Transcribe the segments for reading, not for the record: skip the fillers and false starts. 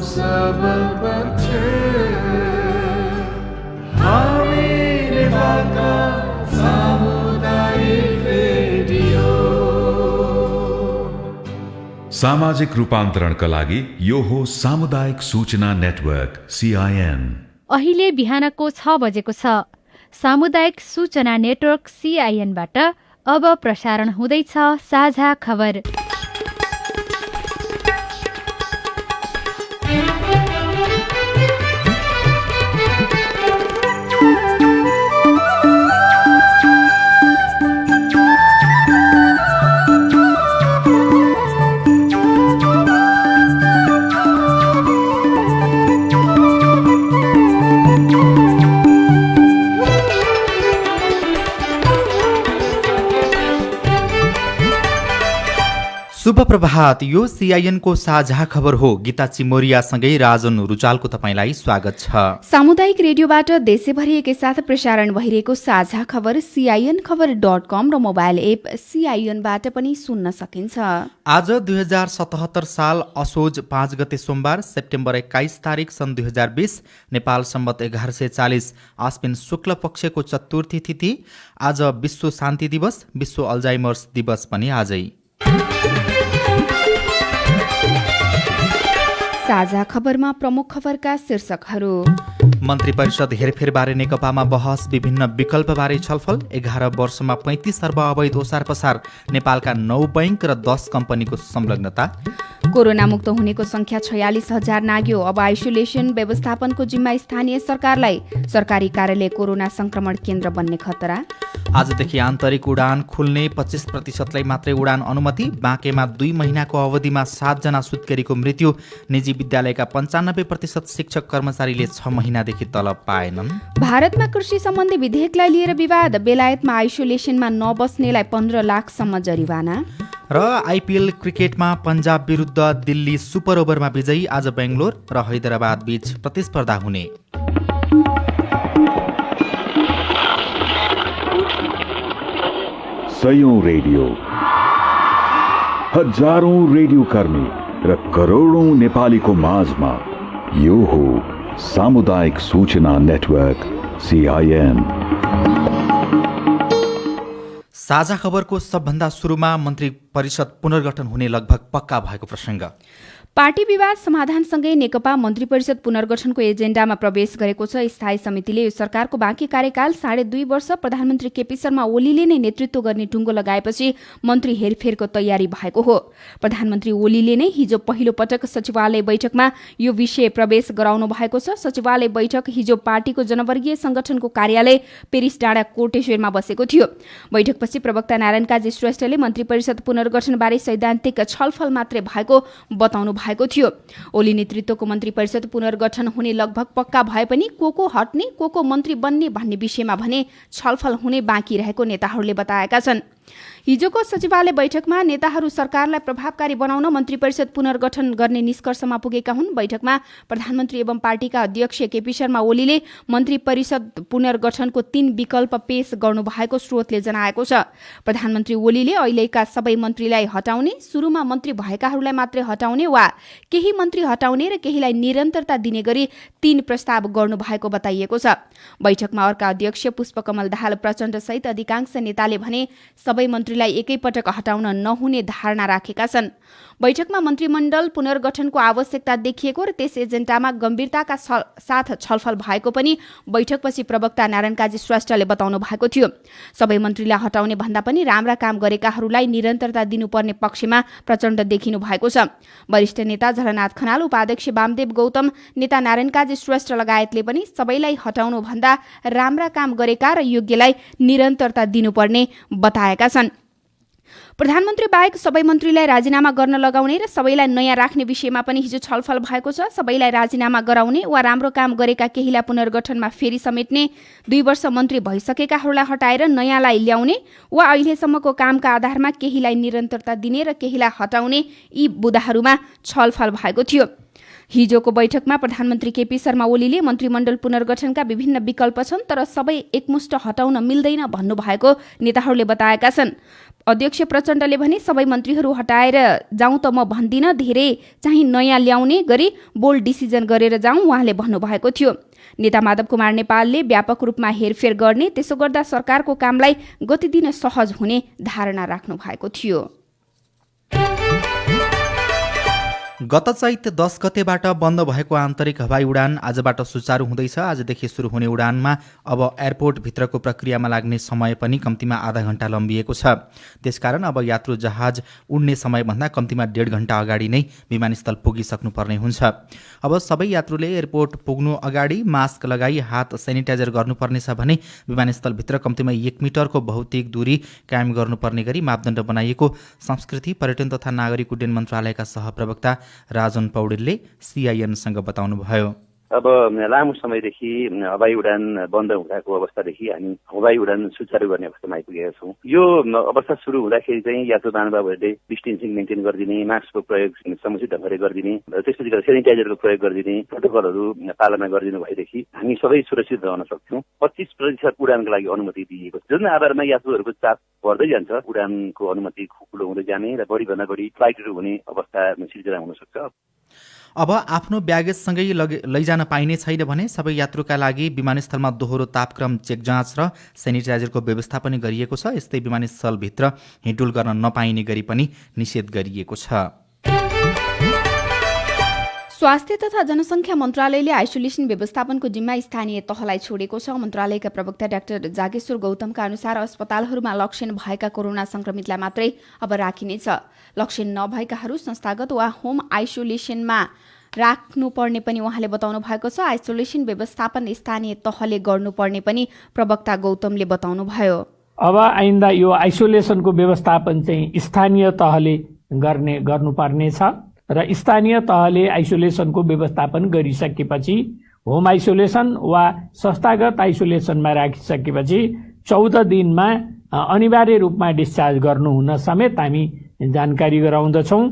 सब पक्ष हामी नेपालका सामुदायिक रेडियो। सामाजिक रूपान्तरणका लागि यो हो सामुदायिक सूचना नेटवर्क CIN। अहिले बिहानको 6 बजेको छ। सामुदायिक सूचना नेटवर्क CIN-बाट अब प्रसारण हुँदैछ साझा खबर। शुभ प्रभात। यो CIN को साझा खबर हो। गीता चिमोरियासँगै राजन रुचालको तपाईलाई स्वागत छ। सामुदायिक रेडियोबाट देशैभरि एकैसाथ प्रसारण भइरहेको साझा खबर CINखबर.com र मोबाइल एप CIN-बाट पनि सुन्न सकिन्छ। आज 2077 साल असोज 5 गते सोमबार सेप्टेम्बर 21 तारिक सन् 2020 नेपाल सम्वत 1140 आश्विन शुक्ल पक्षको चतुर्थी तिथि। आज विश्व शान्ति दिवस, विश्व अल्जाइमर्स दिवस पनि आजै। साझा खबरमा प्रमुख खबरका शीर्षकहरू। मन्त्री परिषद हेरफेरबारे नेकपामा बहस, विभिन्न विकल्पबारे छलफल। 11 वर्षमा 35 अर्ब अवैध ओसार पसार, नेपालका 9 बैंक र 10 कम्पनीको संलग्नता। कोरोना मुक्त हुनेको संख्या 46,000 नाग्यो। अब आइसोलेसन व्यवस्थापनको जिम्मा स्थानीय सरकारलाई। सरकारी कार्यालय कोरोना संक्रमण केन्द्र बन्ने खतरा। आजदेखि आन्तरिक उडान खुल्ने, 25% मात्रै उडान अनुमति। बाँकेमा 2 महिनाको अवधिमा 7 जना सुत्केरीको मृत्यु। निजी विद्यालयका 95% शिक्षक कर्मचारीले 6 महिनादेखि तलब पाएनन्। भारतमा कृषि सम्बन्धी विधेयकलाई लिएर विवाद। बेलायतमा आइसोलेसनमा नबस्नेलाई 15 लाखसम्म जरिवाना। र IPL क्रिकेटमा पन्जाब विरुद्ध दिल्ली सुपर ओभरमा विजयी। आज बेंगलोर र हैदराबाद बीच प्रतिस्पर्धा हुने। सयौं रेडियो, हजारौं रेडियो कर्मी र करोडौं नेपालीको माझमा यो हो सामुदायिक सूचना नेटवर्क CIN। साझा खबरको सबभन्दा सुरुमा मन्त्री परिषद पुनर्गठन हुने लगभग पक्का भएको प्रसङ्ग। पार्टी विवाद समाधानसँगै नेकपा मन्त्री परिषद पुनर्गठनको एजेन्डामा प्रवेश गरेको छ। स्थायी समितिले यो सरकारको बाँकी कार्यकाल 2.5 वर्ष प्रधानमन्त्री केपी शर्मा ओलीले नै नेतृत्व गर्ने टुङ्गो लगाएपछि मन्त्री हेरफेरको तयारी भएको हो। प्रधानमन्त्री ओलीले नै हिजो पहिलो पटक सचिवालय बैठकमा यो विषय प्रवेश गराउनु भएको छ। सचिवालय बैठक हिजो पार्टीको जनवर्गीय संगठनको कार्यालय पेरिस डाँडा कोटेश्वरमा बसेको थियो। बैठकपछि प्रवक्ता नारायण काजी श्रेष्ठले मन्त्री परिषद पुनर्गठनबारे सैद्धान्तिक छलफल मात्रै भएको बताउनु भएको थियो। ओली नेतृत्वको मन्त्री परिषद पुनर्गठन हुने लगभग पक्का भए पनि को हट्ने, को मन्त्री बन्ने भन्ने विषयमा भने छलफल हुने बाँकी रहेको नेताहरूले बताएका छन्। हिजोको सचिवालय बैठकमा नेताहरू सरकारलाई प्रभावकारी बनाउन मन्त्री परिषद पुनर्गठन गर्ने निष्कर्षमा पुगेका हुन्। बैठकमा प्रधानमन्त्री एवं पार्टीका अध्यक्ष केपी शर्मा ओलीले मन्त्री परिषद पुनर्गठनको 3 विकल्प पेश गर्नुभएको स्रोतले जनाएको छ। प्रधानमन्त्री ओलीले अहिलेका सबै मन्त्रीलाई हटाउने, सुरुमा मन्त्री भएकाहरूलाई मात्रै हटाउने वा केही मन्त्री हटाउने र केहीलाई निरन्तरता दिने गरी 3 प्रस्ताव गर्नुभएको बताइएको छ। बैठकमा अर्का अध्यक्ष पुष्पकमल दाहाल प्रचण्ड सहित अधिकांश नेताले भने सबै मन्त्रीलाई एकैपटक हटाउन नहुने धारणा राखेका छन्। बैठकमा मन्त्रीमण्डल पुनर्गठनको आवश्यकता देखिएको र त्यस एजेन्डामा गम्भीरताका साथ छलफल भएको पनि बैठकपछि प्रवक्ता नारायण काजी श्रेष्ठले बताउनु भएको थियो। सबै मन्त्रीलाई हटाउने भन्दा पनि राम्रा काम गरेकाहरूलाई निरन्तरता दिनुपर्ने पक्षमा प्रचण्ड देखिनु भएको छ। वरिष्ठ नेता झलनाथ खनाल, उपाध्यक्ष वामदेव गौतम, नेता नारायण काजी श्रेष्ठ लगायतले पनि सबैलाई हटाउनु भन्दा राम्रा काम गरेका र योग्यलाई निरन्तरता दिनुपर्ने बताएका छन्। प्रधानमन्त्री बाहेक सबै मन्त्रीलाई राजीनामा गर्न लगाउने र सबैलाई नयाँ राख्ने विषयमा पनि हिजो छलफल भएको छ। सबैलाई राजीनामा गराउने वा राम्रो काम गरेका केहीलाई पुनर्गठनमा फेरि समेट्ने, 2 वर्ष मन्त्री भइसकेकाहरूलाई हटाएर नयाँलाई ल्याउने वा अहिलेसम्मको कामका आधारमा केहीलाई निरन्तरता दिने र केहीलाई हटाउने, यी बुँदाहरूमा छलफल भएको थियो। हिजोको बैठकमा प्रधानमन्त्री केपी शर्मा ओलीले मन्त्रीमण्डल पुनर्गठनका विभिन्न विकल्प छन् तर सबै एकमुष्ट हटाउन मिल्दैन भन्नुभएको नेताहरूले बताएका छन्। अध्यक्ष प्रचण्डले भने सबै मन्त्रीहरू हटाएर जाउँ त म भन्दिनँ, धेरै चाहिँ नयाँ ल्याउने गरी बोल्ड डिसिजन गरेर जाउँ उहाँले भन्नुभएको थियो। नेता माधव कुमार नेपालले व्यापक रूपमा हेरफेर गर्ने, त्यसो गर्दा सरकारको कामलाई गति दिन सहज हुने धारणा राख्नु भएको थियो। गत चैत 10 गतेबाट बन्द भएको आन्तरिक हवाई उडान आजबाट सुचारू हुँदैछ। आजदेखि सुरु हुने उडानमा अब एयरपोर्टभित्रको प्रक्रियामा लाग्ने समय पनि कम्तीमा आधा घण्टा लम्बिएको छ। त्यसकारण अब यात्रु जहाज उड्ने समयभन्दा कम्तीमा 1.5 घण्टा अगाडि नै विमानस्थल पुगिसक्नुपर्ने हुन्छ। अब सबै यात्रुले एयरपोर्ट पुग्नु अगाडि मास्क लगाई हात सेनिटाइजर गर्नुपर्नेछ भने विमानस्थलभित्र कम्तीमा 1 मिटरको भौतिक दूरी कायम गर्नुपर्ने गरी मापदण्ड बनाइएको संस्कृति, पर्यटन तथा नागरिक उड्डयन मन्त्रालयका सहप्रवक्ता राजन पौडेलले सीआईएनसँग बताउनुभयो। अब लामो समयदेखि हवाई उडान बन्द हुँदाको अवस्थादेखि हामी हवाई उडान सुचारू गर्ने अवस्थामा आइपुगेका छौँ। यो अवस्था सुरु हुँदाखेरि चाहिँ यात्रु महानुभावहरूले डिस्टेन्सिङ मेन्टेन गरिदिने, मास्कको प्रयोग समुचित ढङ्गले गरिदिने, त्यसपछि सेनिटाइजरको प्रयोग गरिदिने प्रोटोकलहरू पालना गरिदिनु भएदेखि हामी सबै सुरक्षित रहन सक्छौँ। 25% उडानको लागि अनुमति दिइएको छ, जुन आधारमा यात्रुहरूको चाप बढ्दै जान्छ उडानको अनुमति खुकुलो हुँदै जाने र बढीभन्दा बढी फ्लाइटहरू हुने अवस्था सिर्जना हुन सक्छ। अब आफ्नो ब्यागेजसँगै लैजान पाइने छैन भने सबै यात्रुका लागि विमानस्थलमा दोहोरो तापक्रम चेक जाँच र सेनिटाइजरको व्यवस्था पनि गरिएको छ। यस्तै विमानस्थलभित्र हिँडुल गर्न नपाइने गरी पनि निषेध गरिएको छ। स्वास्थ्य तथा जनसङ्ख्या मन्त्रालयले आइसोलेसन व्यवस्थापनको जिम्मा स्थानीय तहलाई छोडेको छ। मन्त्रालयका प्रवक्ता डाक्टर जागेश्वर गौतमका अनुसार अस्पतालहरूमा लक्षण भएका कोरोना संक्रमितलाई मात्रै अब राखिनेछ। लक्षण नभएकाहरू संस्थागत वा होम आइसोलेसनमा राख्नुपर्ने पनि उहाँले बताउनु भएको छ। आइसोलेसन व्यवस्थापन स्थानीय तहले गर्नुपर्ने पनि प्रवक्ता गौतमले बताउनुभयो। अब आइन्दा यो आइसोलेसनको व्यवस्थापन चाहिँ स्थानीय तहले गर्नुपर्नेछ र स्थानीय तहले आइसोलेसनको व्यवस्थापन गरिसकेपछि होम आइसोलेसन वा संस्थागत आइसोलेसनमा राखिसकेपछि 14 दिनमा अनिवार्य रूपमा डिस्चार्ज गर्नुहुन समेत हामी जानकारी गराउँदछौँ।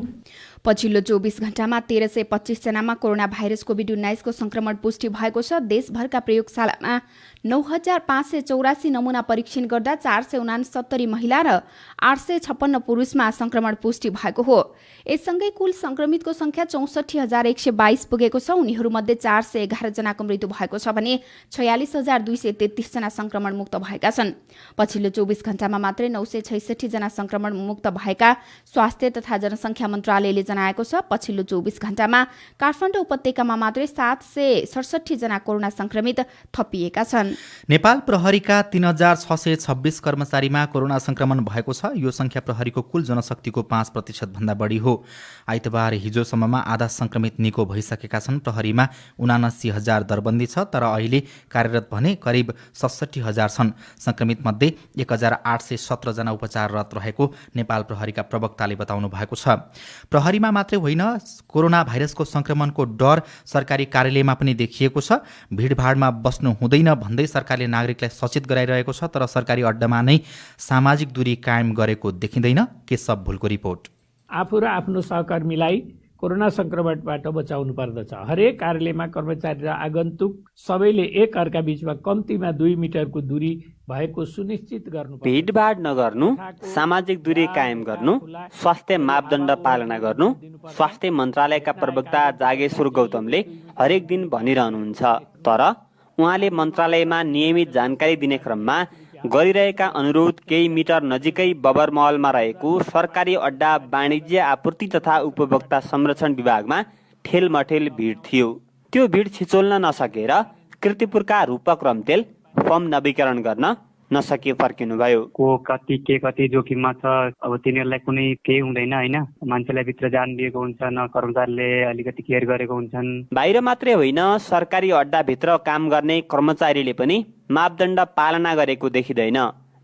पछिल्लो 24 घण्टामा 1325 जनामा कोरोना भाइरस कोभिड-19 को संक्रमण पुष्टि भएको छ। देशभरका प्रयोगशालामा 9584 नमुना परीक्षण गर्दा 469 महिला र 856 पुरुषमा संक्रमण पुष्टि भएको हो। यससँगै कुल संक्रमितको संख्या 64122 पुगेको छ। उनीहरूमध्ये 411 जनाको मृत्यु भएको छ भने 46233 जना संक्रमण मुक्त भएका छन्। पछिल्लो 24 घण्टामा मात्रै 966 जना संक्रमण मुक्त भएका स्वास्थ्य तथा जनसङ्ख्या मन्त्रालयले जनाएको छ। पछिल्लो 24 घण्टामा काठमाडौँ उपत्यकामा मात्रै 767 जना कोरोना संक्रमित थपिएका छन्। नेपाल प्रहरीका 3626 कर्मचारीमा कोरोना संक्रमण भएको छ। यो संख्या प्रहरीको कुल जनशक्तिको 5% भन्दा बढी हो। आइतबार हिजोसम्ममा आधा संक्रमित निको भइसकेका छन्। प्रहरीमा 79,000 दरबन्दी छ, तर अहिले कार्यरत भने करिब 67,000 छन्। संक्रमित मध्ये 1817 जना उपचाररत रहेको नेपाल प्रहरीका प्रवक्ताले बताउनु भएको छ। प्रहरीमा मात्रै होइन, कोरोना भाइरसको संक्रमणको डर सरकारी कार्यालयमा पनि देखिएको छ। भिडभाडमा बस्नु हुँदैन भन्दै सरकारले नागरिकलाई सचेत गराइरहेको छ, तर सरकारी अड्डामा नै सामाजिक दूरी कायम गरेको देखिँदैन। केशव भुलको रिपोर्ट। आफू र आफ्नो सहकर्मीलाई कोरोना संक्रमणबाट बचाउनु पर्दछ। हरेक कार्यालयमा कर्मचारी र आगन्तुक सबैले एक अर्का बीचमा कम्तीमा 2 मिटरको दूरी भएको सुनिश्चित गर्नु, भिडभाड नगर्नु, सामाजिक दूरी कायम गर्नु, स्वास्थ्य मापदण्ड पालना गर्नु स्वास्थ्य मन्त्रालयका प्रवक्ता जागेश्वर गौतमले हरेक दिन भनिरहनुहुन्छ। तर उहाँले मन्त्रालयमा नियमित जानकारी दिने क्रममा गरिरहेका अनुरोध केही मिटर नजिकै बबर महलमा रहेको सरकारी अड्डा वाणिज्य आपूर्ति तथा उपभोक्ता संरक्षण विभागमा ठेलमठेल भिड थियो। त्यो भिड छिचोल्न नसकेर कीर्तिपुरका रूपक रम्तेल फर्म नवीकरण गर्न नसके फर्किनुभयो। को कति जोखिममा छ, अब तिनीहरूलाई कुनै केही हुँदैन हैन। मान्छेलाई भित्र जान दिएको हुन्छ, न कर्मचारीले अलिकति केयर गरेको हुन्छन्। बाहिर मात्रै होइन, सरकारी अड्डाभित्र काम गर्ने कर्मचारीले पनि मापदण्ड पालना गरेको देखिँदैन।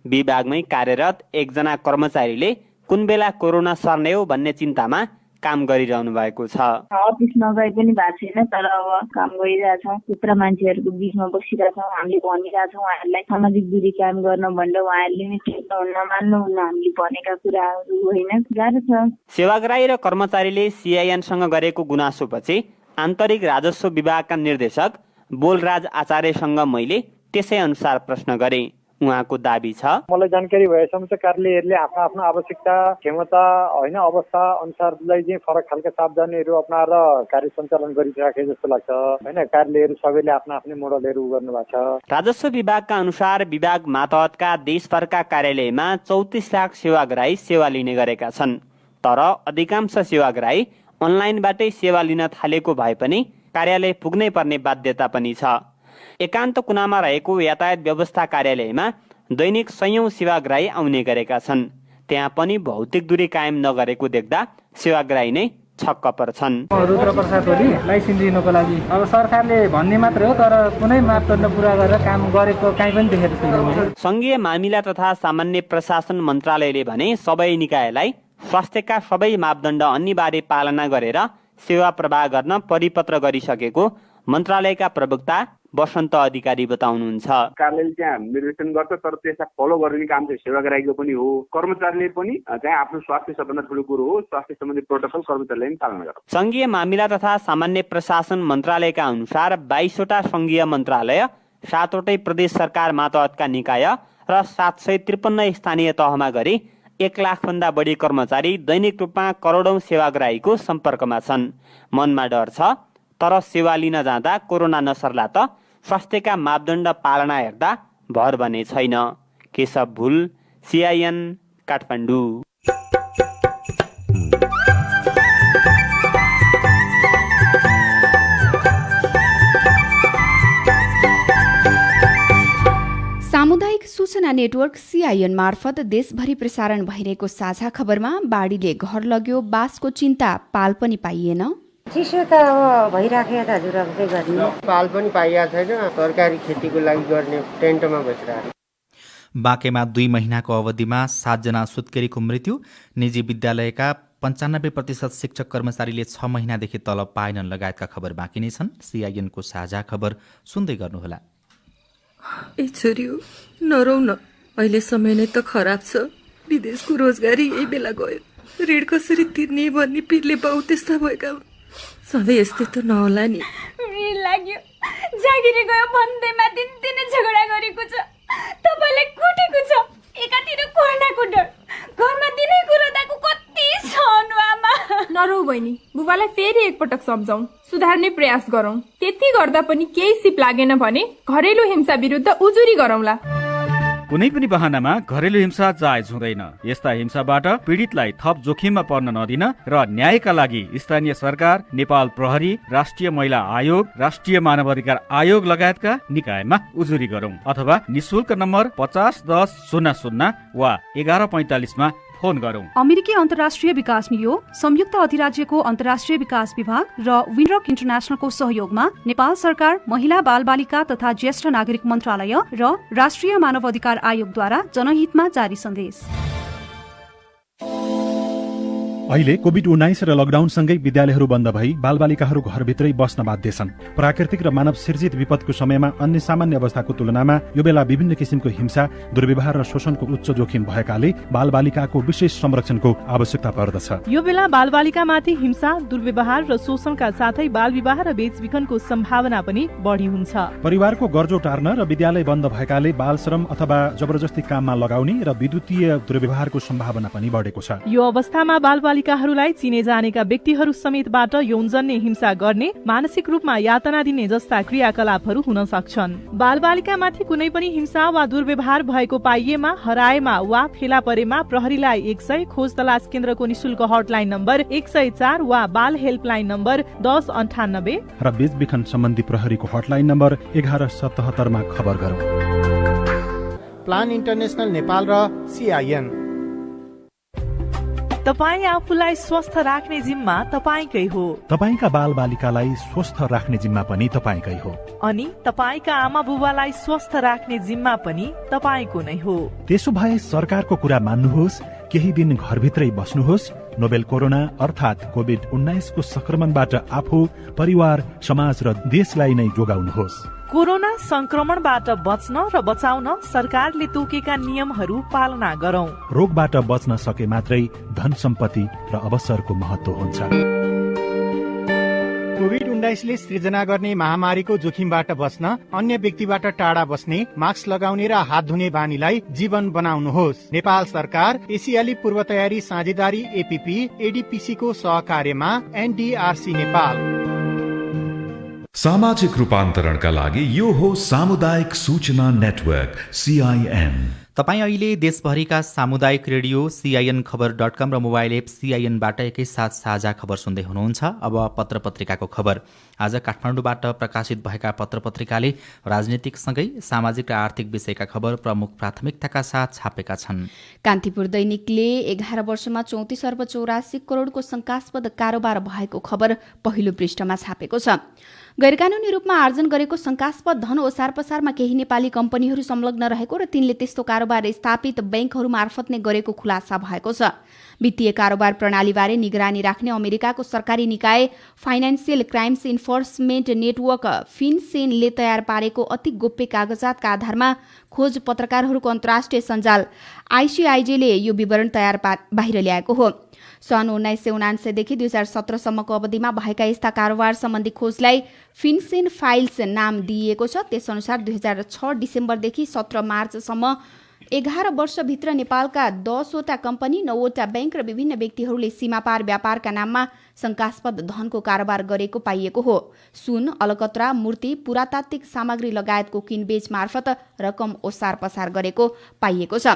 विभागमै कार्यरत एकजना कर्मचारीले कुन बेला कोरोना सर्ने हो भन्ने चिन्तामा काम गरिरहनु भएको छ। अफिस नगए पनि भएको छैन, तर अब काम गरिरहेछौँ। त्यत्रो मान्छेहरूको बिचमा बसिरहेछौँ। हामीले भनिरहेछौँ उहाँहरूलाई सामाजिक दूरी कायम गर्न भनेर, उहाँहरूले नै नमान्नुहुन्न हामीले भनेका कुराहरू होइन। गाह्रो छ। सेवाग्राही र कर्मचारीले सीआईएनसँग गरेको गुनासोपछि आन्तरिक राजस्व विभागका निर्देशक बोलराज आचार्यसँग मैले त्यसै अनुसार प्रश्न गरेँ। उहाँको दाबी छ, मलाई जानकारी भएसम्म चाहिँ कार्यालयहरूले आफ्नो आफ्नो आवश्यकता क्षमता होइन अवस्था अनुसारलाई चाहिँ फरक खालका सावधानीहरू अपनाएर कार्य सञ्चालन गरिराखे जस्तो लाग्छ होइन। कार्यालयहरू सबैले आफ्नो आफ्नै मोडलहरू गर्नु भएको छ। राजस्व विभागका अनुसार विभाग मातहतका देशभरका कार्यालयमा 34 लाख सेवाग्राही सेवा लिने गरेका छन्। तर अधिकांश सेवाग्राही अनलाइनबाटै सेवा लिन थालेको भए पनि कार्यालय पुग्नै पर्ने बाध्यता पनि छ। एकान्त कुनामा रहेको यातायात व्यवस्था कार्यालयमा दैनिक सयौं सेवाग्राही आउने गरेका छन्। त्यहाँ पनि भौतिक दूरी कायम नगरेको देख्दा सेवाग्राही नै छक्क पर्छन्। रुद्र प्रसाद ओली लाइसेन्स लिनको लागि अब सरकारले भन्ने मात्र हो, तर कुनै मापदण्ड पूरा गरेर काम गरेको काहीँ पनि देखेको छैन। संघीय मामिला तथा सामान्य प्रशासन मन्त्रालयले भने सबै निकायलाई स्वास्थ्यका सबै मापदण्ड अनिवार्य पालना गरेर सेवा प्रवाह गर्न परिपत्र गरिसकेको मन्त्रालयका प्रवक्ता वसन्त अधिकारी बताउनुहुन्छ। कार्यालयले त्यहाँ निर्देशन गर्छ, तर त्यसलाई फलो गर्ने काम चाहिँ सेवाग्राहीको पनि हो। कर्मचारीले पनि चाहिँ आफ्नो स्वास्थ्य सबभन्दा ठुलो कुरो हो, स्वास्थ्य सम्बन्धी प्रोटोकल कर्मचारीले पनि पालना गर्छ। संघीय मामिला तथा सामान्य प्रशासन मन्त्रालयका अनुसार 22वटा संघीय मन्त्रालय, 7वटै प्रदेश सरकार मातहतका निकाय र 753 स्थानीय तहमा गरी 1 लाखभन्दा बढी कर्मचारी दैनिक रूपमा करोडौं सेवाग्राहीको सम्पर्कमा छन्। मनमा डर छ, तर सेवा लिन जाँदा कोरोना नसर्ला त स्वास्थ्यका मापदण्ड पालना हेर्दा भर भने छैन। केशव भुल, CIN, काठमाडौँ। सामुदायिक सूचना नेटवर्क CIN मार्फत देशभरि प्रसारण भइरहेको साझा खबरमा बाढीले घर लग्यो, बाँसको चिन्ता, पाल पनि पाइएन। चिसो त अब भइराखेको त हजुर, अब के गर्ने। पाल पनि पाइएको छैन, तरकारी खेतीको लागि गर्ने टेन्टमा बसिरहेको। बाँकेमा 2 महिनाको अवधिमा 7 जना सुत्केरीको मृत्यु। निजी विद्यालयका 95% शिक्षक कर्मचारीले 6 महिनादेखि तलब पाएनन् लगायतका खबर बाँकी नै छन्। CIN को साझा खबर सुन्दै गर्नुहोला। ए छोरी हो, नरौ न, अहिले समय नै त खराब छ। विदेशको रोजगारी यही बेला गयो, ऋण कसरी तिर्ने भन्ने पिरले बाउ त्यस्ता भएका। सधैँ यस्तै त नहोला नि। लाग्यो जागिरी गयो भन्दैमा दिनै झगडा गरेको छ, तपाईँलाई कुटेको छ। एकातिर कोरोनाको डर, घरमा दिनै कुरोदाको कति सहनु आमा। नरौ बहिनी, बुबालाई फेरि एकपटक सम्झाउँ, सुधार्ने प्रयास गरौँ। त्यति गर्दा पनि केही सिप लागेन भने घरेलु हिंसा विरुद्ध उजुरी गरौँला। कुनै पनि बहानामा घरेलु हिंसा जायज हुँदैन। यस्ता हिंसाबाट पीडितलाई थप जोखिममा पर्न नदिन र न्यायका लागि स्थानीय सरकार, नेपाल प्रहरी, राष्ट्रिय महिला आयोग, राष्ट्रिय मानवाधिकार आयोग लगायतका निकायमा उजुरी गरौँ अथवा निशुल्क नम्बर 501000 वा 1145 मा फोन गरौँ। अमेरिकी अन्तर्राष्ट्रिय विकास नियोग, संयुक्त अधिराज्यको अन्तर्राष्ट्रिय विकास विभाग र विनरक इन्टरनेशनलको सहयोगमा नेपाल सरकार, महिला बाल बालिका तथा ज्येष्ठ नागरिक मन्त्रालय र राष्ट्रिय मानवाधिकार आयोगद्वारा जनहितमा जारी सन्देश। अहिले कोभिड-19 र लकडाउनसँगै विद्यालयहरू बन्द भई बालबालिकाहरू घरभित्रै बस्न बाध्य छन्। प्राकृतिक र मानव सिर्जित विपदको समयमा अन्य सामान्य अवस्थाको तुलनामा यो बेला विभिन्न किसिमको हिंसा, दुर्व्यवहार र शोषणको उच्च जोखिम भएकाले बालबालिकाको विशेष संरक्षणको आवश्यकता पर्दछ। यो बेला बालबालिकामाथि हिंसा, दुर्व्यवहार र शोषणका साथै बालविवाह र बेचबिखनको सम्भावना पनि बढी हुन्छ। परिवारको गर्जो टार्न र विद्यालय बन्द भएकाले बाल श्रम अथवा जबरजस्ती काममा लगाउने र विद्युतीय दुर्व्यवहारको सम्भावना पनि बढेको छ। यो अवस्थामा बालबालिकाहरूलाई चिने जानेका व्यक्तिहरू समेतबाट यौनजन्य हिंसा गर्ने, मानसिक रूपमा यातना दिने जस्ता क्रियाकलापहरू हुन सक्छन्। बालबालिकामाथि कुनै पनि हिंसा वा दुर्व्यवहार भएको पाइएमा, हराएमा वा फेला परेमा प्रहरीलाई 100, खोज तलास केन्द्रको निशुल्क हटलाइन नम्बर 104 वा बाल हेल्पलाइन नम्बर 1098 र बेचबिखन सम्बन्धी प्रहरीको हटलाइन नम्बर 1177 मा खबर गरौँ। प्लान इन्टरनेशनल नेपाल र CIN। तपाईँ आफूलाई स्वस्थ राख्ने जिम्मा तपाईँकै हो। तपाईँका बाल बालिकालाई स्वस्थ राख्ने जिम्मा पनि तपाईँकै हो। अनि तपाईँका आमा बुबालाई स्वस्थ राख्ने जिम्मा पनि तपाईँको नै हो। त्यसो भए सरकारको कुरा मान्नुहोस्, केही दिन घरभित्रै बस्नुहोस्। नोभेल कोरोना अर्थात् कोभिड-19 को संक्रमणबाट आफू, परिवार, समाज र देशलाई नै जोगाउनुहोस्। कोरोना संक्रमणबाट बच्न र बचाउन सरकारले तोकेका नियमहरू पालना गरौं। रोगबाट बच्न सके मात्रै धन सम्पत्ति र अवसरको महत्व हुन्छ। कोभिड कोभिड-19ले सृजना गर्ने महामारीको जोखिमबाट बस्न अन्य व्यक्तिबाट टाढा बस्ने, मास्क लगाउने र हात धुने बानीलाई जीवन बनाउनुहोस्। नेपाल सरकार एसियाली पूर्व तयारी साझेदारी एपीपी एडीपीसी को सहकार्यमा एनडीआरसी नेपाल। सामाजिक रूपान्तरणका लागि यो हो सामुदायिक सूचना नेटवर्क CIN। तपाईँ अहिले देशभरिका सामुदायिक रेडियो CINखबर.com र मोबाइल एप CINबाट एकैसाथ साझा खबर सुन्दै हुनुहुन्छ। अब पत्र पत्रिकाको खबर। आज काठमाडौँबाट प्रकाशित भएका पत्र पत्रिकाले राजनीतिकसँगै सामाजिक र आर्थिक विषयका खबर प्रमुख प्राथमिकताका साथ छापेका छन्। कान्तिपुर दैनिकले 11 वर्षमा 34 अर्ब 84 करोडको शंकास्पद कारोबार भएको खबर पहिलो पृष्ठमा छापेको छ। गैरकानूनी रूपमा आर्जन गरेको शंकास्पद धन ओसार पसारमा केही नेपाली कम्पनीहरू संलग्न रहेको र तिनले त्यस्तो कारोबार स्थापित बैंकहरू मार्फत नै गरेको खुलासा भएको छ। वित्तीय कारोबार प्रणालीबारे निगरानी राख्ने अमेरिकाको सरकारी निकाय फाइनान्सियल क्राइम्स इन्फोर्समेन्ट नेटवर्क फिनसेनले तयार पारेको अति गोप्य कागजातका आधारमा खोज पत्रकारहरूको अन्तर्राष्ट्रिय सञ्जाल ICIJ ले यो विवरण बाहिर ल्याएको हो। सन् 1979 देखि 2017 सम्मको अवधिमा भएका यस्ता कारोबार सम्बन्धी खोजलाई फिनसेन फाइल्स नाम दिइएको छ। त्यसअनुसार 2006 डिसेम्बरदेखि 17 मार्चसम्म 11 वर्षभित्र नेपालका 10 वटा कम्पनी, 9 वटा बैंक र विभिन्न व्यक्तिहरूले सीमापार व्यापारका नाममा शंकास्पद धनको कारोबार गरेको पाइएको हो। सुन, अलकत्रा, मूर्ति, पुरातात्विक सामग्री लगायतको किनबेच मार्फत रकम ओसार पसार गरेको पाइएको छ।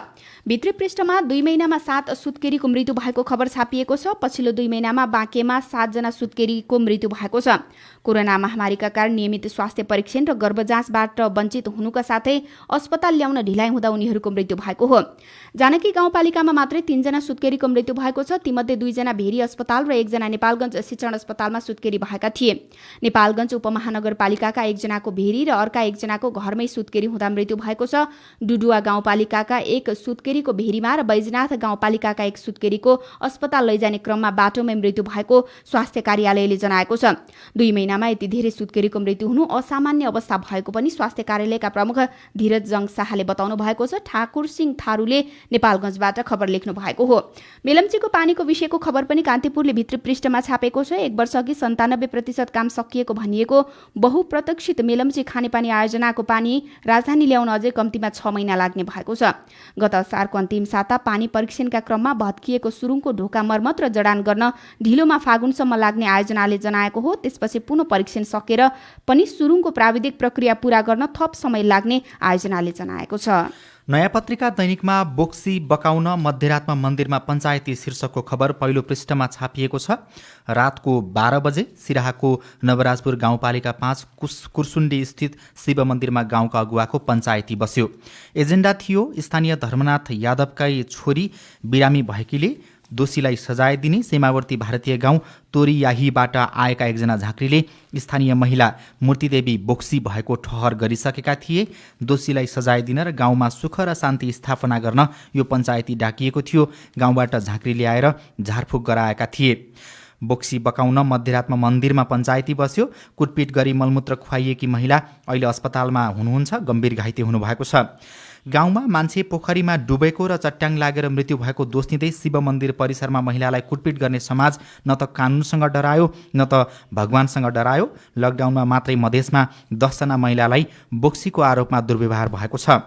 भित्री पृष्ठमा 2 महिनामा 7 सुत्केरीको मृत्यु भएको खबर छापिएको छ। पछिल्लो 2 महिनामा बाँकेमा 7 जना सुत्केरीको मृत्यु भएको छ। कोरोना महामारीका कारण नियमित स्वास्थ्य परीक्षण र गर्भ जाँचबाट वञ्चित हुनुका साथै अस्पताल ल्याउन ढिलाइ हुँदा उनीहरूको मृत्यु भएको हो। जानकी गाउँपालिकामा मात्रै 3 जना सुत्केरीको मृत्यु भएको छ। तीमध्ये 2 जना भेरी अस्पताल र 1 जना नेपालगञ्ज शिक्षण अस्पतालमा सुत्केरी भएका थिए। नेपालगञ्ज उपमहानगरपालिकाका 1 जनाको भेरी र अर्का 1 जनाको घरमै सुत्केरी हुँदा मृत्यु भएको छ। डुडुवा गाउँपालिकाका 1 सुत्केरीको भेरीमा र बैजनाथ गाउँपालिकाका 1 सुत्केरीको अस्पताल लैजाने क्रममा बाटोमै मृत्यु भएको स्वास्थ्य कार्यालयले जनाएको छ। 2 महिनामा यति धेरै सुत्केरीको मृत्यु हुनु असामान्य अवस्था भएको पनि स्वास्थ्य कार्यालयका प्रमुख धीरज जङ शाहले बताउनु भएको छ। ठाकुर सिंह थारूले नेपालगञ्जबाट खबर लेख्नु भएको हो। मेलम्चीको पानीको विषयको खबर पनि कान्तिपुरले भित्री पृष्ठमा छापेको छ। 1 वर्ष अघि 97% काम सकिएको भनिएको बहुप्रतीक्षित मेलम्ची खानेपानी आयोजनाको पानी राजधानी ल्याउन अझै कम्तीमा 6 महिना लाग्ने भएको छ। गत असारको अन्तिम साता पानी परीक्षणका क्रममा भत्किएको सुरुङको ढोका मर्मत र जडान गर्न ढिलोमा फागुनसम्म लाग्ने आयोजनाले जनाएको हो। त्यसपछि पुनः परीक्षण सकेर पनि सुरुङको प्राविधिक प्रक्रिया पूरा गर्न थप समय लाग्ने आयोजनाले जनाएको छ। नयाँ पत्रिका दैनिकमा बोक्सी बकाउन मध्यरातमा मन्दिरमा पञ्चायती शीर्षकको खबर पहिलो पृष्ठमा छापिएको छ। रातको 12 बजे सिराहाको नवराजपुर गाउँपालिका 5 कुर्सुण्डी स्थित शिव मन्दिरमा गाउँका अगुवाको पञ्चायती बस्यो। एजेन्डा थियो स्थानीय धर्मनाथ यादवकै छोरी बिरामी भएकीले दोषीलाई सजाय दिने। सीमावर्ती भारतीय गाउँ तोरियाहीबाट आएका 1 जना झाँक्रीले स्थानीय महिला मूर्तिदेवी बोक्सी भएको ठहर गरिसकेका थिए। दोषीलाई सजाय दिन र गाउँमा सुख र शान्ति स्थापना गर्न यो पञ्चायती डाकिएको थियो। गाउँबाट झाँक्रीले आएर झारफुक गराएका थिए। बोक्सी बकाउन मध्यरातमा मन्दिरमा पञ्चायती बस्यो। कुटपिट गरी मलमूत्र खुवाइएकी महिला अहिले अस्पतालमा हुनुहुन्छ, गम्भीर घाइते हुनुभएको छ। गाउँमा मान्छे पोखरीमा डुबेको र चट्याङ लागेर मृत्यु भएको दोष दिँदै शिव मन्दिर परिसरमा महिलालाई कुटपिट गर्ने समाज न त कानुनसँग डरायो न त भगवानसँग डरायो। लकडाउनमा मात्रै मधेसमा 10 जना महिलालाई बोक्सीको आरोपमा दुर्व्यवहार भएको छ।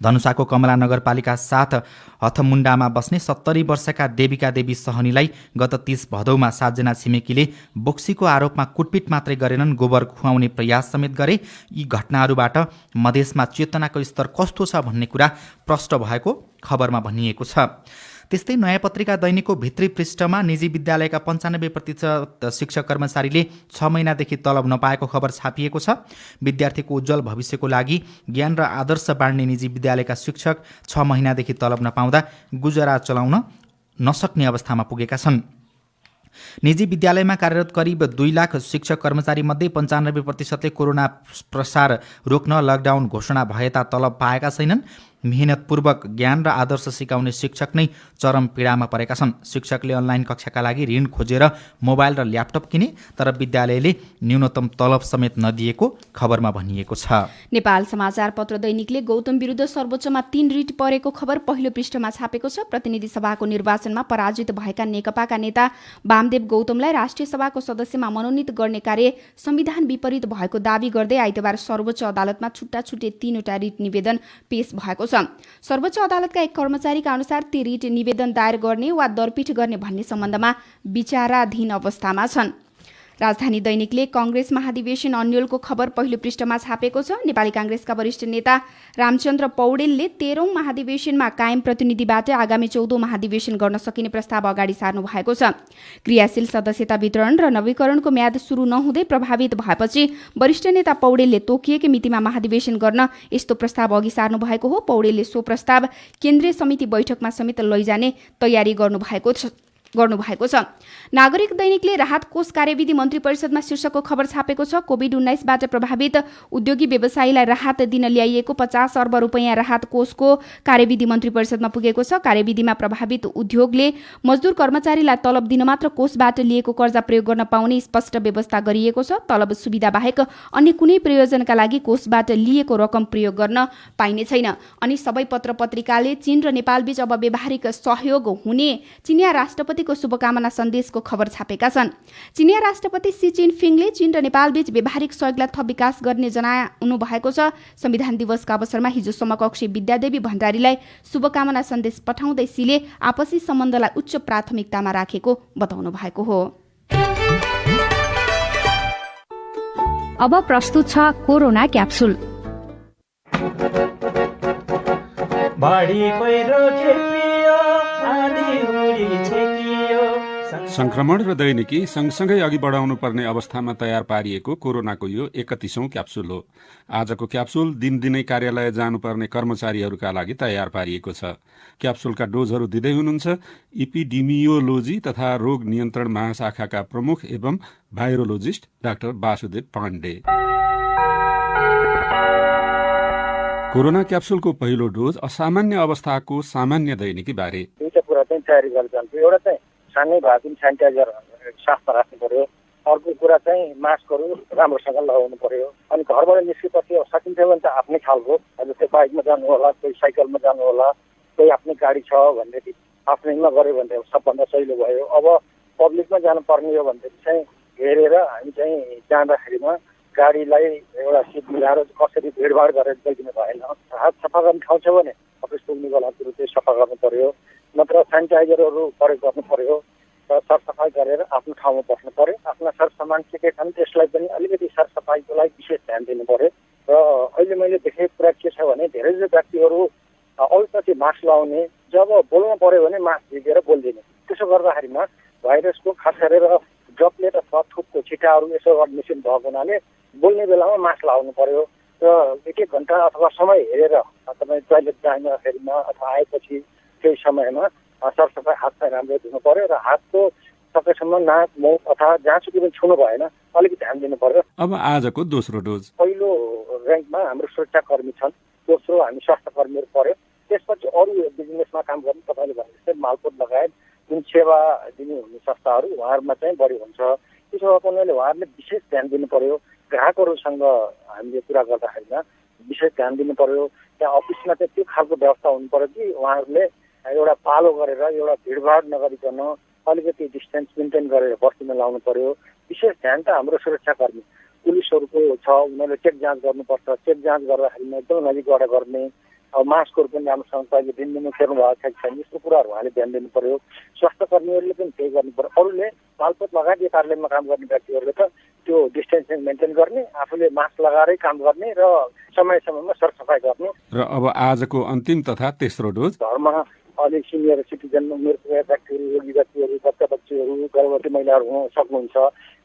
धनुषाको कमला नगरपालिका 7 हथमुण्डामा बस्ने 70 वर्षका देविका देवी सहनीलाई गत 30 भदौमा 7 जना छिमेकीले बोक्सीको आरोपमा कुटपिट मात्रै गरेनन्, गोबर खुवाउने प्रयास समेत गरे। यी घटनाहरूबाट मधेसमा चेतनाको स्तर कस्तो छ भन्ने कुरा प्रष्ट भएको खबरमा भनिएको छ। त्यस्तै नयाँ पत्रिका दैनिकको भित्री पृष्ठमा निजी विद्यालयका 95% शिक्षक कर्मचारीले 6 महिनादेखि तलब नपाएको खबर छापिएको छ। विद्यार्थीको उज्जवल भविष्यको लागि ज्ञान र आदर्श बाँड्ने निजी विद्यालयका शिक्षक 6 महिनादेखि तलब नपाउँदा गुजारा चलाउन नसक्ने अवस्थामा पुगेका छन्। निजी विद्यालयमा कार्यरत करिब 2 लाख शिक्षक कर्मचारी मध्ये 95%ले कोरोना प्रसार रोक्न लकडाउन घोषणा भए ता तलब पाएका छैनन्। मेहनतपूर्वक ज्ञान र आदर्श सिकाउने शिक्षक नै चरम पीडामा परेका छन्। शिक्षकले अनलाइन कक्षाका लागि ऋण खोजेर मोबाइल र ल्यापटप किने, तर विद्यालयले न्यूनतम तलब समेत नदिएको खबरमा भनिएको छ। नेपाल समाचार पत्र दैनिकले गौतम विरुद्ध सर्वोच्चमा 3 रिट परेको खबर पहिलो पृष्ठमा छापेको छ। प्रतिनिधि सभाको निर्वाचनमा पराजित भएका नेकपाका नेता वामदेव गौतमलाई राष्ट्रिय सभाको सदस्यमा मनोनित गर्ने कार्य संविधान विपरीत भएको दावी गर्दै आइतबार सर्वोच्च अदालतमा छुट्टाछुट्टै 3वटा रिट निवेदन पेश भएको छ। सर्वोच्च अदालतका एक कर्मचारीका अनुसार ती रिट निवेदन दायर गर्ने वा दरपीठ गर्ने भन्ने सम्बन्धमा विचाराधीन अवस्थामा छन्। राजधानी दैनिकले कांग्रेस महाधिवेशन अन्यलको खबर पहिलो पृष्ठमा छापेको छ। नेपाली कांग्रेसका वरिष्ठ नेता रामचन्द्र पौडेलले 13औं महाधिवेशनमा कायम प्रतिनिधिबाट आगामी 14औं महाधिवेशन गर्न सकिने प्रस्ताव अगाडि सार्नु भएको छ। क्रियाशील सदस्यता वितरण र नवीकरणको म्याद सुरु नहुँदै प्रभावित भएपछि वरिष्ठ नेता पौडेलले तोकिएकै मितिमा महाधिवेशन गर्न यस्तो प्रस्ताव अघि सार्नु भएको हो। पौडेलले सो प्रस्ताव केन्द्रीय समिति बैठकमा समेत लैजाने तयारी गर्नुभएको छ। नागरिक दैनिकले राहत कोष कार्यविधि मन्त्री परिषदमा शीर्षकको खबर छापेको छ। कोभिड-19बाट प्रभावित उद्योगी व्यवसायीलाई राहत दिन ल्याइएको 50 अर्ब रुपैयाँ राहत कोषको कार्यविधि मन्त्री परिषदमा पुगेको छ। कार्यविधिमा प्रभावित उद्योगले मजदुर कर्मचारीलाई तलब दिन मात्र कोषबाट लिएको कर्जा प्रयोग गर्न पाउने स्पष्ट व्यवस्था गरिएको छ। तलब सुविधा बाहेक अन्य कुनै प्रयोजनका लागि कोषबाट लिएको रकम प्रयोग गर्न पाइने छैन। अनि सबै पत्र पत्रिकाले चीन र नेपालबीच अब व्यावहारिक सहयोग हुने चीनिया राष्ट्रपतिको शुभकामना सन्देशको खबर छापेका छन्। चीनिया राष्ट्रपति सी जिनपिङले चीन र नेपालबीच व्यावहारिक सहयोगलाई थप विकास गर्ने जनाउनु भएको छ। संविधान दिवसका अवसरमा हिजो समकक्षी विद्यादेवी भण्डारीलाई शुभकामना सन्देश पठाउँदै सीले आपसी सम्बन्धलाई उच्च प्राथमिकतामा राखेको बताउनु भएको हो। अब प्रस्तुत छ कोरोना क्याप्सुल। संक्रमण र दैनिकी सँगसँगै अघि बढाउनु पर्ने अवस्थामा तयार पारिएको कोरोनाको यो 31औं क्याप्सुल हो। आजको क्याप्सुल दिनदिनै कार्यालय जानुपर्ने कर्मचारीहरूका लागि तयार पारिएको छ। क्याप्सुलका डोजहरू दिँदै हुनुहुन्छ इपिडिमियोलोजी तथा रोग नियन्त्रण महाशाखाका प्रमुख एवं virologist doctor Basudev Pandey. Corona क्याप्सुलको पहिलो डोज असामान्य अवस्थाको सामान्य दैनिकी बारे। दुईटा कुरा चाहिँ तयारी गरेर जान्छु। एउटा चाहिँ सानै भए पनि सेनिटाइजर साफमा राख्नु पर्यो। अर्को कुरा चाहिँ मास्कहरू राम्रोसँग लगाउनु पर्यो। अनि घरबाट निस्केपछि सकिन्छ भने त आफ्नै खालको, जस्तै बाइकमा जानु होला, कोही साइकलमा जानु होला, कोही आफ्नै गाडी छ भनेदेखि आफ्नैमा गऱ्यो भने सबभन्दा सजिलो भयो। अब पब्लिकमा जानुपर्ने हो भनेदेखि चाहिँ हेरेर हामी चाहिँ जाँदाखेरिमा गाडीलाई एउटा सिट मिलाएर कसरी भिडभाड गरेर गइदिनु भएन। हात सफा गर्ने ठाउँ छ भने अफिस पुग्ने बेलातिर चाहिँ सफा गर्नु पर्यो, नत्र सेनिटाइजरहरू प्रयोग गर्नु पर्यो र सरसफाइ गरेर आफ्नो ठाउँमा बस्नु पर्यो। आफ्ना सरसामान के छन् त्यसलाई पनि अलिकति सरसफाइको लागि विशेष ध्यान दिनु पर्यो। र अहिले मैले देखेको कुरा के छ भने धेरैजसो व्यक्तिहरू औषधि मास्क लगाउने, जब बोल्नु पर्यो भने मास्क झिकेर बोल्दिने। त्यसो गर्दाखेरिमा भाइरसको खास गरेर ड्रपलेट अथवा थुकको छिटाहरू यसो एडमिसन भएको हुनाले बोल्ने बेलामा मास्क लगाउनु पर्यो। र 1-1 घण्टा अथवा समय हेरेर तपाईँ टोइलेट जाँदाखेरिमा अथवा आएपछि केही समयमा सरसफाइ हात चाहिँ राम्रो धुनु पर्यो र हातको सकेसम्म नाक मुख अथवा जहाँसुकै पनि छुनु भएन, अलिकति ध्यान दिनु पर्यो। अब आजको दोस्रो डोज। पहिलो र्याङ्कमा हाम्रो सुरक्षाकर्मी छन्, दोस्रो हामी स्वास्थ्य कर्मीहरू पर्यो, त्यसपछि अरू बिजनेसमा काम गर्ने तपाईँले भने जस्तै मालपोत लगायत जुन सेवा दिने हुने संस्थाहरू उहाँहरूमा चाहिँ बढी हुन्छ। त्यसो भएको हुनाले उहाँहरूले विशेष ध्यान दिनु पर्यो। ग्राहकहरूसँग हामीले कुरा गर्दाखेरिमा विशेष ध्यान दिनु पर्यो। त्यहाँ अफिसमा चाहिँ त्यो खालको व्यवस्था हुनु पर्यो कि उहाँहरूले एउटा पालो गरेर एउटा भिडभाड नगरिकन अलिकति डिस्टेन्स मेन्टेन गरेर बस्तीमा लाउनु पर्यो। विशेष ध्यान त हाम्रो सुरक्षाकर्मी पुलिसहरूको छ, उनीहरूले चेक जाँच गर्नुपर्छ। चेक जाँच गर्दाखेरिमा एकदम नजिकबाट गर्ने। अब मास्कहरू पनि राम्रोसँग अहिले दिनदिनै फेर्नु भएको छैन, यस्तो कुराहरू उहाँले ध्यान दिनु पर्यो। स्वास्थ्य कर्मीहरूले पनि त्यही गर्नु पर्यो। अरूले मालपोत लगायत यो कार्यालयमा काम गर्ने व्यक्तिहरूले त त्यो डिस्टेन्सिङ मेन्टेन गर्ने, आफूले मास्क लगाएरै काम गर्ने र समय समयमा सरसफाइ गर्ने। र अब आजको अन्तिम तथा तेस्रो डोज। घरमा अलिक सिनियर सिटिजन, उमेरका व्यक्तिहरू, रोगी व्यक्तिहरू, बच्चा बच्चीहरू, गर्भवती महिलाहरू हुन सक्नुहुन्छ।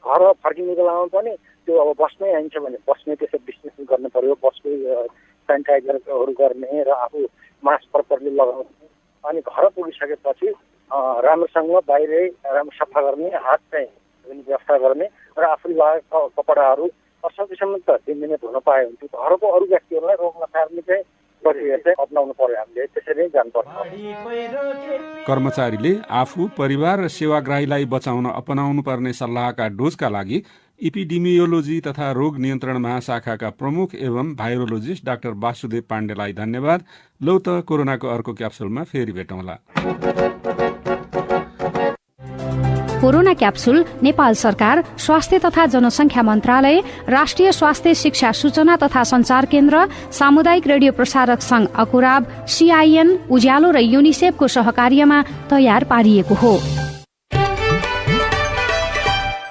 घर फर्किने बेलामा पनि त्यो अब बसमै आइन्छ भने बसमै त्यसो डिस्टेन्सिङ गर्नु पर्यो। बसकै सेनिटाइजरहरू गर्ने र आफू मास्क प्रपरली लगाउने। अनि घर पुगिसकेपछि राम्रोसँग बाहिरै राम्रो सफा गर्ने, हात चाहिँ धुने व्यवस्था गर्ने र आफूले लगाएको कपडाहरू सकेसम्म त दिनदिनै धुन पाए हुन्थ्यो। घरको अरू व्यक्तिहरूलाई रोग नसार्ने चाहिँ प्रक्रिया चाहिँ अपनाउनु पर्यो, हामीले त्यसरी नै जानुपर्छ। कर्मचारीले आफू, परिवार र सेवाग्राहीलाई बचाउन अपनाउनु पर्ने सल्लाहका डोजका लागि इपिडेमियोलोजी तथा रोग नियन्त्रण महाशाखाका प्रमुख एवं भाइरोलोजिस्ट डाक्टर वासुदेव पाण्डेलाई धन्यवाद। लौ त कोरोनाको अर्को क्याप्सुलमा फेरि भेटौँला। कोरोना क्याप्सुल नेपाल सरकार, स्वास्थ्य तथा जनसंख्या मन्त्रालय, राष्ट्रिय स्वास्थ्य शिक्षा सूचना तथा संचार केन्द्र, सामुदायिक रेडियो प्रसारक संघ अकुराब, CIN, उज्यालो र युनिसेफको सहकार्यमा तयार पारिएको हो।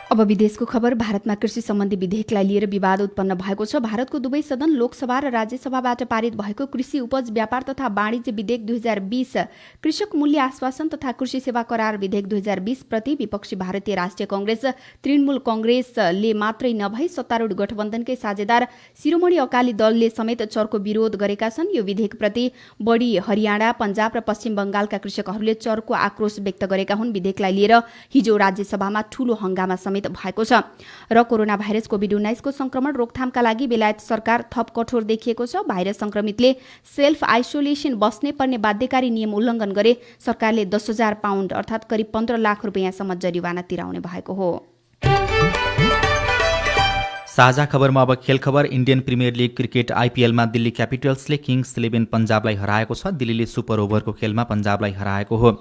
अब विदेशको खबर। भारतमा कृषि सम्बन्धी विधेयकलाई लिएर विवाद उत्पन्न भएको छ। भारतको दुवै सदन लोकसभा र राज्यसभाबाट पारित भएको कृषि उपज व्यापार तथा वाणिज्य विधेयक 2020, कृषक मूल्य आश्वासन तथा कृषि सेवा करार विधेयक 2020 प्रति विपक्षी भारतीय राष्ट्रिय कांग्रेस, तृणमूल कांग्रेसले मात्रै नभई सत्तारूढ गठबन्धनकै साझेदार शिरोमणि अकाली दलले समेत चर्को विरोध गरेका छन्। यो विधेयकप्रति बढी हरियाणा, पञ्जाब र पश्चिम बंगालका कृषकहरूले चर्को आक्रोश व्यक्त गरेका हुन्। विधेयकलाई लिएर हिजो राज्यसभामा ठूलो हंगामा समेत भएको छ र कोरोना भाइरस कोभिड-19 को संक्रमण रोकथामका लागि बेलायत सरकार थप कठोर देखिएको छ। भाइरस संक्रमितले सेल्फ आइसोलेसन बस्ने पर्ने बाध्यकारी नियम उल्लङ्घन गरे सरकारले 10,000 पाउन्ड अर्थात करिब 15 लाख रुपैयाँसम्म जरिवाना तिराउने भएको हो। साझा खबरमा अब खेल खबर। इन्डियन प्रिमियर लिग क्रिकेट IPLमा दिल्ली क्यापिटल्सले किङ्स 11 पन्जाबलाई हराएको छ। दिल्लीले सुपर ओभरको खेलमा पन्जाबलाई हराएको हो।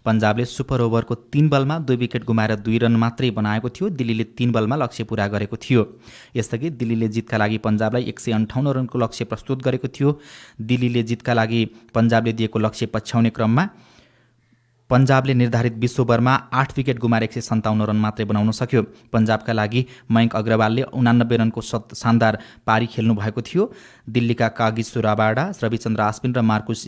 पन्जाबले सुपर ओभरको 3 बलमा 2 विकेट गुमाएर 2 रन मात्रै बनाएको थियो। दिल्लीले 3 बलमा लक्ष्य पूरा गरेको थियो। यसअघि दिल्लीले जितका लागि पन्जाबलाई 158 रनको लक्ष्य प्रस्तुत गरेको थियो। दिल्लीले जितका लागि पन्जाबले दिएको लक्ष्य पछ्याउने क्रममा पन्जाबले निर्धारित 20 ओभरमा 8 विकेट गुमाएर 157 रन मात्रै बनाउन सक्यो। पन्जाबका लागि मयङ्क अग्रवालले 89 रनको शानदार पारी खेल्नु भएको थियो। दिल्लीका कागिसो राबाडा, रविचन्द्र आश्विन र मार्कुस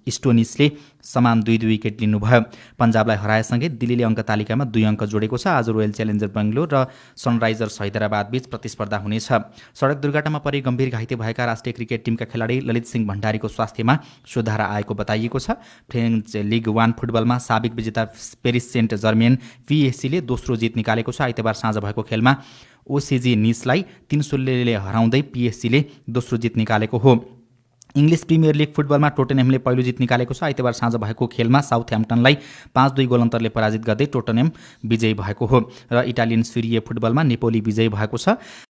स्टोनिसले समान 2-2 विकेट लिनुभयो। पन्जाबलाई हराएसँगै दिल्लीले अङ्क तालिकामा 2 अङ्क जोडेको छ। आज रोयल च्यालेन्जर बेङ्गलोर र सनराइजर्स हैदराबाद बीच प्रतिस्पर्धा हुनेछ। सडक दुर्घटनामा परि गम्भीर घाइते भएका राष्ट्रिय क्रिकेट टिमका खेलाडी ललित सिंह भण्डारीको स्वास्थ्यमा सुधार आएको बताइएको छ। फ्रेन्च लिग 1 फुटबलमा साबिक विजेता पेरिस सेन्ट जर्मेन PSGले दोस्रो जित निकालेको छ। आइतबार साँझ भएको खेलमा OCG निसलाई 3-0ले हराउँदै PSGले दोस्रो जित निकालेको हो। इङ्ग्लिस प्रिमियर लिग फुटबलमा टोटनहमले पहिलो जित निकालेको छ। आइतबार साँझ भएको खेलमा साउथह्याम्पटनलाई 5-2 गोल अन्तरले पराजित गर्दै टोटनहम विजयी भएको हो र इटालियन सिरिए फुटबलमा नेपोली विजयी भएको छ।